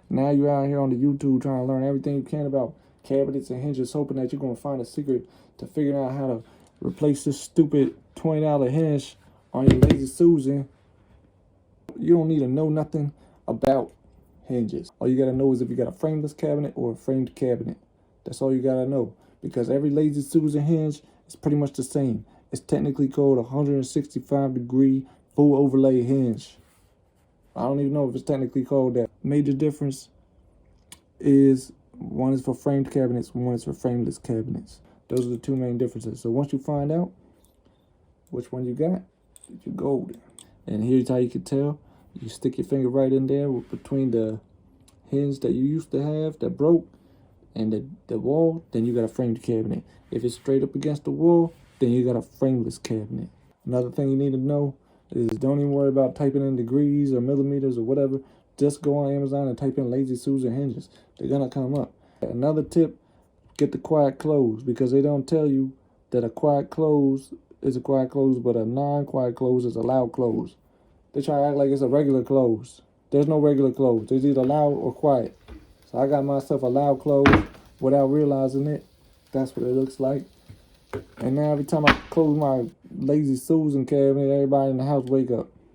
Now you're out here on the YouTube trying to learn everything you can about cabinets and hinges, hoping that you're going to find a secret to figuring out how to replace this stupid $20 hinge on your Lazy Susan. You don't need to know nothing about hinges. All you got to know is if you got a frameless cabinet or a framed cabinet. That's all you got to know. Because every Lazy Susan hinge is pretty much the same. It's technically called a 165-degree full overlay hinge. I don't even know if it's technically called that. Major difference is one is for framed cabinets, one is for frameless cabinets. Those are the two main differences. So once you find out which one you got, you're golden. And here's how you can tell. You stick your finger right in there between the hinge that you used to have that broke and the wall, then you got a framed cabinet. If it's straight up against the wall, then you got a frameless cabinet. Another thing you need to know is don't even worry about typing in degrees or millimeters or whatever. Just go on Amazon and type in Lazy Susan hinges. They're gonna come up. Another tip, get the quiet close, because they don't tell you that a quiet close is a quiet close, but a non-quiet close is a loud close. They try to act like it's a regular close. There's no regular close. There's either loud or quiet. So I got myself a loud close without realizing it. That's what it looks like. And now every time I close my Lazy Susan cabinet, everybody in the house wake up.